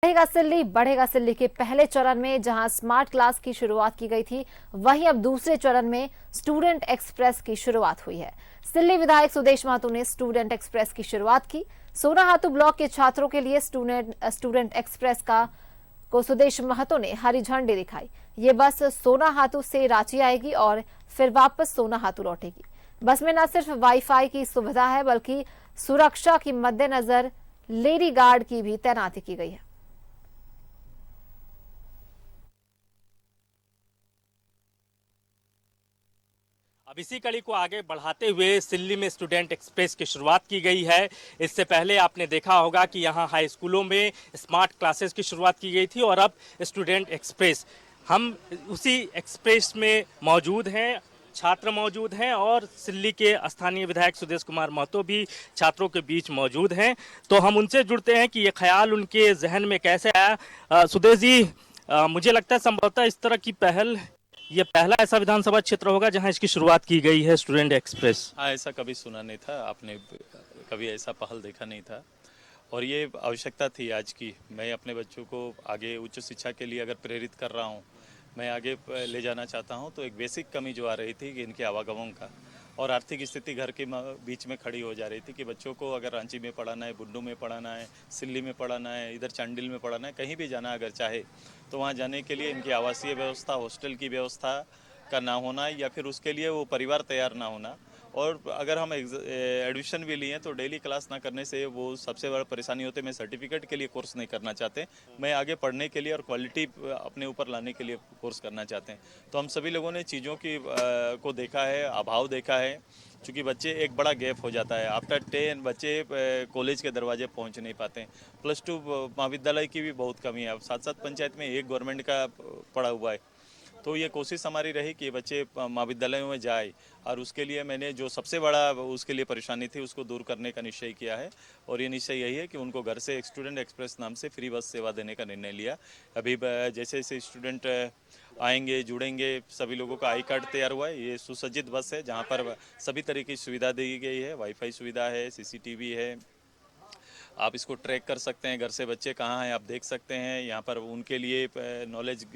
बढ़ेगा सिल्ली के पहले चरण में जहां स्मार्ट क्लास की शुरुआत की गई थी, वहीं अब दूसरे चरण में स्टूडेंट एक्सप्रेस की शुरुआत हुई है। सिल्ली विधायक सुदेश महतो ने स्टूडेंट एक्सप्रेस की शुरुआत की। सोनाहातू ब्लॉक के छात्रों के लिए स्टूडेंट एक्सप्रेस को सुदेश महतो ने हरी झंडी दिखाई। ये बस सोनाहातू से रांची आएगी और फिर वापस सोनाहातू लौटेगी। बस में न सिर्फ वाईफाई की सुविधा है, बल्कि सुरक्षा की मद्देनजर लेडी गार्ड की भी तैनाती की गई है। अब इसी कड़ी को आगे बढ़ाते हुए सिल्ली में स्टूडेंट एक्सप्रेस की शुरुआत की गई है। इससे पहले आपने देखा होगा कि यहाँ हाई स्कूलों में स्मार्ट क्लासेस की शुरुआत की गई थी और अब स्टूडेंट एक्सप्रेस, हम उसी एक्सप्रेस में मौजूद हैं, छात्र मौजूद हैं और सिल्ली के स्थानीय विधायक सुदेश कुमार महतो भी छात्रों के बीच मौजूद हैं। तो हम उनसे जुड़ते हैं कि ये ख्याल उनके जहन में कैसे आया। सुदेश जी, मुझे लगता है संभवतः इस तरह की पहल, ये पहला ऐसा विधानसभा क्षेत्र होगा जहां इसकी शुरुआत की गई है स्टूडेंट एक्सप्रेस। हाँ, ऐसा कभी सुना नहीं था, आपने कभी ऐसा पहल देखा नहीं था और ये आवश्यकता थी आज की। मैं अपने बच्चों को आगे उच्च शिक्षा के लिए अगर प्रेरित कर रहा हूँ, मैं आगे ले जाना चाहता हूँ, तो एक बेसिक कमी जो आ रही थी कि इनके आवागमन का और आर्थिक स्थिति घर के बीच में खड़ी हो जा रही थी कि बच्चों को अगर रांची में पढ़ाना है, बुंडू में पढ़ाना है, सिल्ली में पढ़ाना है, इधर चांडिल में पढ़ाना है, कहीं भी जाना अगर चाहे तो वहाँ जाने के लिए इनकी आवासीय व्यवस्था, हॉस्टल की व्यवस्था का ना होना या फिर उसके लिए वो परिवार तैयार ना होना। और अगर हम एडमिशन भी लिए तो डेली क्लास ना करने से वो सबसे बड़ा परेशानी होती है। मैं सर्टिफिकेट के लिए कोर्स नहीं करना चाहते, मैं आगे पढ़ने के लिए और क्वालिटी अपने ऊपर लाने के लिए कोर्स करना चाहते हैं। तो हम सभी लोगों ने चीज़ों की को देखा है, अभाव देखा है, क्योंकि बच्चे एक बड़ा गैप हो जाता है। आफ्टर 10 बच्चे कॉलेज के दरवाजे पहुंच नहीं पाते हैं। +2 महाविद्यालय की भी बहुत कमी है। अब 7-7 पंचायत में एक गवर्नमेंट का पड़ा हुआ है। तो ये कोशिश हमारी रही कि बच्चे महाविद्यालयों में जाए और उसके लिए मैंने जो सबसे बड़ा उसके लिए परेशानी थी उसको दूर करने का निश्चय किया है। और ये निश्चय यही है कि उनको घर से स्टूडेंट एक्सप्रेस नाम से फ्री बस सेवा देने का निर्णय लिया। अभी जैसे जैसे स्टूडेंट आएंगे, जुड़ेंगे, सभी लोगों का आई कार्ड तैयार हुआ है। ये सुसज्जित बस है जहाँ पर सभी तरह की सुविधा दी गई है। वाईफाई सुविधा है, CCTV है, आप इसको ट्रैक कर सकते हैं, घर से बच्चे कहाँ हैं आप देख सकते हैं। यहाँ पर उनके लिए नॉलेज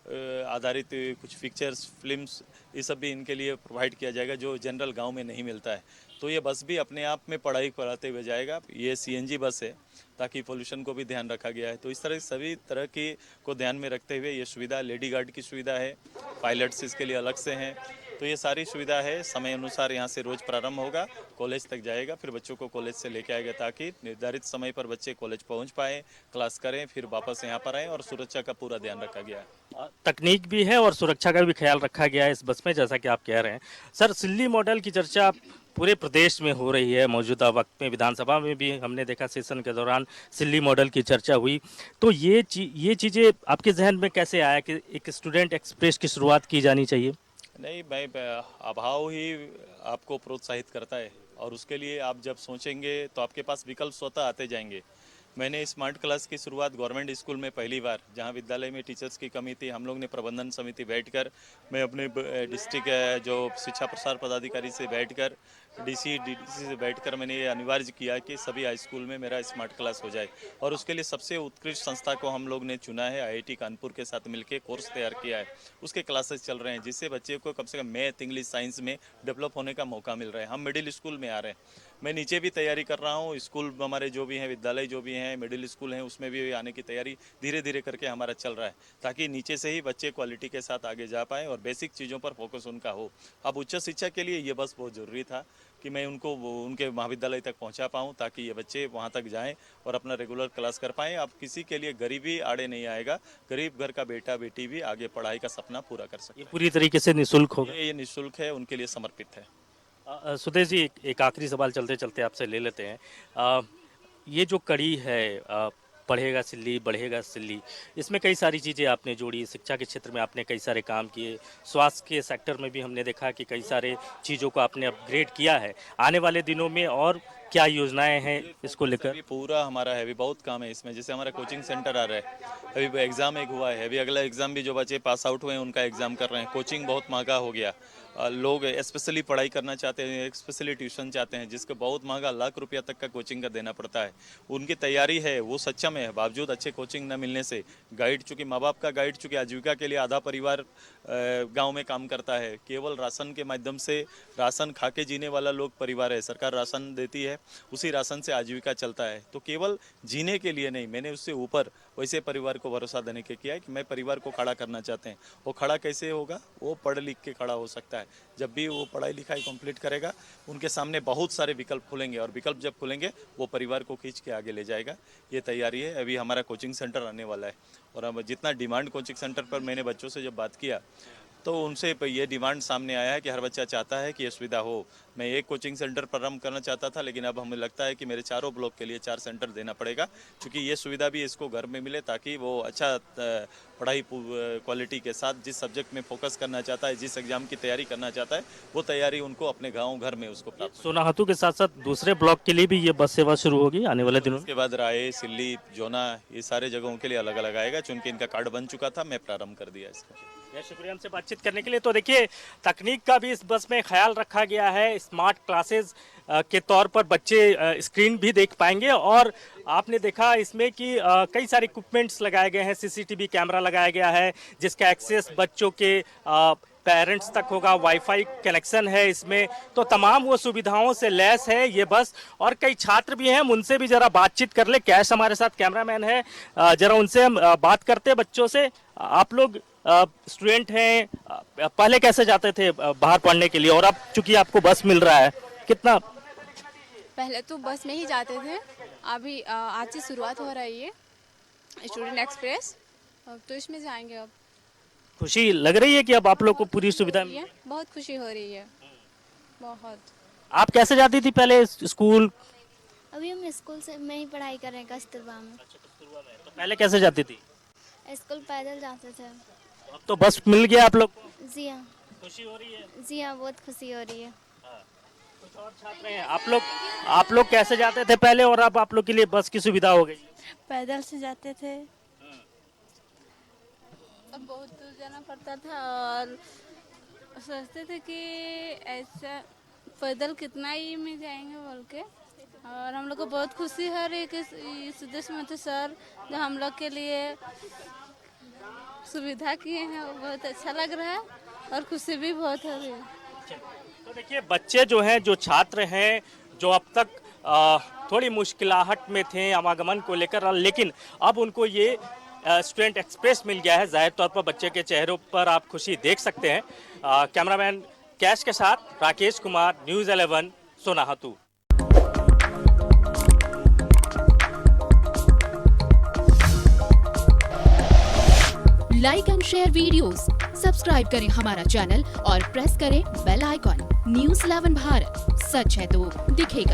आधारित कुछ पिक्चर्स, फिल्म्स, ये सब भी इनके लिए प्रोवाइड किया जाएगा जो जनरल गांव में नहीं मिलता है। तो ये बस भी अपने आप में पढ़ाई कराते हुए जाएगा। ये CNG बस है ताकि पोल्यूशन को भी ध्यान रखा गया है। तो इस तरह सभी तरह की को ध्यान में रखते हुए ये सुविधा, लेडी गार्ड की सुविधा है, पायलट्स इसके लिए अलग से हैं। तो ये सारी सुविधा है। समय अनुसार यहाँ से रोज़ प्रारंभ होगा, कॉलेज तक जाएगा, फिर बच्चों को कॉलेज से लेके आएगा ताकि निर्धारित समय पर बच्चे कॉलेज पहुँच पाएँ, क्लास करें, फिर वापस यहाँ पर आएँ। और सुरक्षा का पूरा ध्यान रखा गया है। तकनीक भी है और सुरक्षा का भी ख्याल रखा गया है इस बस में, जैसा कि आप कह रहे हैं। सर, सिल्ली मॉडल की चर्चा पूरे प्रदेश में हो रही है मौजूदा वक्त में। विधानसभा में भी हमने देखा सेशन के दौरान सिल्ली मॉडल की चर्चा हुई। तो ये चीज़ें आपके जहन में कैसे आया कि एक स्टूडेंट एक्सप्रेस की शुरुआत की जानी चाहिए? नहीं, मैं अभाव ही आपको प्रोत्साहित करता है और उसके लिए आप जब सोचेंगे तो आपके पास विकल्प स्वतः आते जाएंगे। मैंने स्मार्ट क्लास की शुरुआत गवर्नमेंट स्कूल में पहली बार, जहां विद्यालय में टीचर्स की कमी थी, हम लोग ने प्रबंधन समिति बैठकर, मैं अपने डिस्ट्रिक्ट जो शिक्षा प्रसार पदाधिकारी से बैठकर, DDC से बैठकर मैंने ये अनिवार्य किया कि सभी हाई स्कूल में मेरा स्मार्ट क्लास हो जाए। और उसके लिए सबसे उत्कृष्ट संस्था को हम लोग ने चुना है, IIT कानपुर के साथ मिलकर कोर्स तैयार किया है। उसके क्लासेस चल रहे हैं जिससे बच्चे को कम से कम मैथ, इंग्लिश, साइंस में डेवलप होने का मौका मिल रहा है। हम मिडिल स्कूल में आ रहे हैं, मैं नीचे भी तैयारी कर रहा हूँ। स्कूल हमारे जो भी हैं, विद्यालय जो भी हैं, मिडिल स्कूल हैं, उसमें भी आने की तैयारी धीरे धीरे करके हमारा चल रहा है ताकि नीचे से ही बच्चे क्वालिटी के साथ आगे जा पाएँ और बेसिक चीज़ों पर फोकस उनका हो। अब उच्च शिक्षा के लिए ये बस बहुत ज़रूरी था कि मैं उनको उनके महाविद्यालय तक पहुंचा पाऊं ताकि ये बच्चे वहां तक जाएं और अपना रेगुलर क्लास कर पाएं। अब किसी के लिए गरीबी आड़े नहीं आएगा, गरीब घर का बेटा बेटी भी आगे पढ़ाई का सपना पूरा कर सकते हैं। पूरी तरीके से निःशुल्क होगा? ये निःशुल्क है, उनके लिए समर्पित है। सुदेश जी, एक आखिरी सवाल चलते चलते आपसे ले लेते हैं। ये जो कड़ी है, पढ़ेगा सिल्ली बढ़ेगा सिल्ली, इसमें कई सारी चीज़ें आपने जोड़ी। शिक्षा के क्षेत्र में आपने कई सारे काम किए, स्वास्थ्य के सेक्टर में भी हमने देखा कि कई सारे चीज़ों को आपने अपग्रेड किया है। आने वाले दिनों में और क्या योजनाएं हैं इसको लेकर? पूरा हमारा है, अभी बहुत काम है इसमें। जैसे हमारा कोचिंग सेंटर आ रहा है, अभी एग्ज़ाम एक हुआ है, अभी अगला एग्ज़ाम भी जो बच्चे पास आउट हुए हैं उनका एग्ज़ाम कर रहे हैं। कोचिंग बहुत महंगा हो गया लोग स्पेशली पढ़ाई करना चाहते हैं, स्पेशली ट्यूशन चाहते हैं, जिसको बहुत महंगा लाख रुपया तक का कोचिंग का देना पड़ता है। उनकी तैयारी है वो सक्षम है, बावजूद अच्छे कोचिंग न मिलने से गाइड, चूँकि माँ बाप का गाइड, चूँकि आजीविका के लिए आधा परिवार गांव में काम करता है, केवल राशन के माध्यम से राशन खा के जीने वाला लोग परिवार है। सरकार राशन देती है, उसी राशन से आजीविका चलता है। तो केवल जीने के लिए नहीं, मैंने उससे ऊपर वैसे परिवार को भरोसा देने के किया है कि मैं परिवार को खड़ा करना चाहते हैं। वो खड़ा कैसे होगा? वो पढ़ लिख के खड़ा हो सकता है। जब भी वो पढ़ाई लिखाई कंप्लीट करेगा, उनके सामने बहुत सारे विकल्प खुलेंगे, और विकल्प जब खुलेंगे वो परिवार को खींच के आगे ले जाएगा। ये तैयारी है। अभी हमारा कोचिंग सेंटर आने वाला है, और अब जितना डिमांड कोचिंग सेंटर पर, मैंने बच्चों से जब बात किया तो उनसे ये डिमांड सामने आया है कि हर बच्चा चाहता है कि ये सुविधा हो। मैं एक कोचिंग सेंटर प्रारंभ करना चाहता था, लेकिन अब हमें लगता है कि मेरे चारों ब्लॉक के लिए 4 सेंटर देना पड़ेगा, क्योंकि ये सुविधा भी इसको घर में मिले, ताकि वो अच्छा पढ़ाई क्वालिटी के साथ जिस सब्जेक्ट में फोकस करना चाहता है, जिस एग्जाम की तैयारी करना चाहता है, वो तैयारी उनको अपने गाँव घर में उसको प्राप्त हो। सोनाहातू के साथ साथ दूसरे ब्लॉक के लिए भी ये बस सेवा शुरू होगी आने वाले दिनों में? उसके बाद राय, सिल्ली, जोना, ये सारे जगहों के लिए अलग अलग आएगा। चूंकि इनका कार्ड बन चुका था, मैं प्रारंभ कर दिया इसका। शुक्रिया हमसे बातचीत करने के लिए। तो देखिए, तकनीक का भी इस बस में ख्याल रखा गया है। स्मार्ट क्लासेस के तौर पर बच्चे स्क्रीन भी देख पाएंगे, और आपने देखा इसमें कि कई सारे इक्विपमेंट्स लगाए गए हैं। सीसीटीवी कैमरा लगाया गया है, जिसका एक्सेस बच्चों के पेरेंट्स तक होगा। वाईफाई कनेक्शन है इसमें, तो तमाम वो सुविधाओं से लैस है ये बस। और कई छात्र भी हैं, हम उनसे भी जरा बातचीत कर ले। कैश हमारे साथ कैमरामैन है, जरा उनसे हम बात करते हैं बच्चों से। आप लोग स्टूडेंट हैं, पहले कैसे जाते थे बाहर पढ़ने के लिए, और अब चूंकि आपको बस मिल रहा है, कितना? पहले तो बस में ही जाते थे, अभी आज से शुरुआत हो रही है स्टूडेंट एक्सप्रेस, तो इसमें जाएंगे। अब खुशी लग रही है कि अब आप लोग को पूरी सुविधा मिली? बहुत खुशी हो रही है, बहुत। आप कैसे जाती थी पहले स्कूल? अभी हम स्कूल से में ही पढ़ाई कर रहे हैं, कस्तूरबा में। तो पहले कैसे जाती थी? स्कूल पैदल जाते थे। अब तो बस मिल गया आप लोग को? जी हाँ। खुशी हो रही है? जी हाँ, बहुत खुशी हो रही है। कुछ और छात्र हैं, आप लोग कैसे जाते थे पहले, और अब आप लोग के लिए बस की सुविधा हो गई? पैदल से जाते थे, अब बहुत दूर जाना पड़ता था, और सोचते थे कि ऐसा पैदल कितना ही में जाएंगे बोल के। और हम लोग को बहुत खुशी हो रही है कि सुदेश महतो सर जो हम लोग के लिए सुविधा किए हैं, वो बहुत अच्छा लग रहा है, और खुशी भी बहुत हो रही है। तो देखिए, बच्चे जो हैं, जो छात्र हैं, जो अब तक थोड़ी मुश्किलाहट में थे आवागमन को लेकर, लेकिन अब उनको ये स्टूडेंट एक्सप्रेस मिल गया है। जाहिर तौर पर बच्चे के चेहरों पर आप खुशी देख सकते हैं। कैमरामैन कैश के साथ Rakesh Kumar, news 11, Sonahatu. Like and share videos, subscribe करें हमारा चैनल और प्रेस करें बेल आइकॉन। न्यूज़ 11 भारत, सच है तो दिखेगा।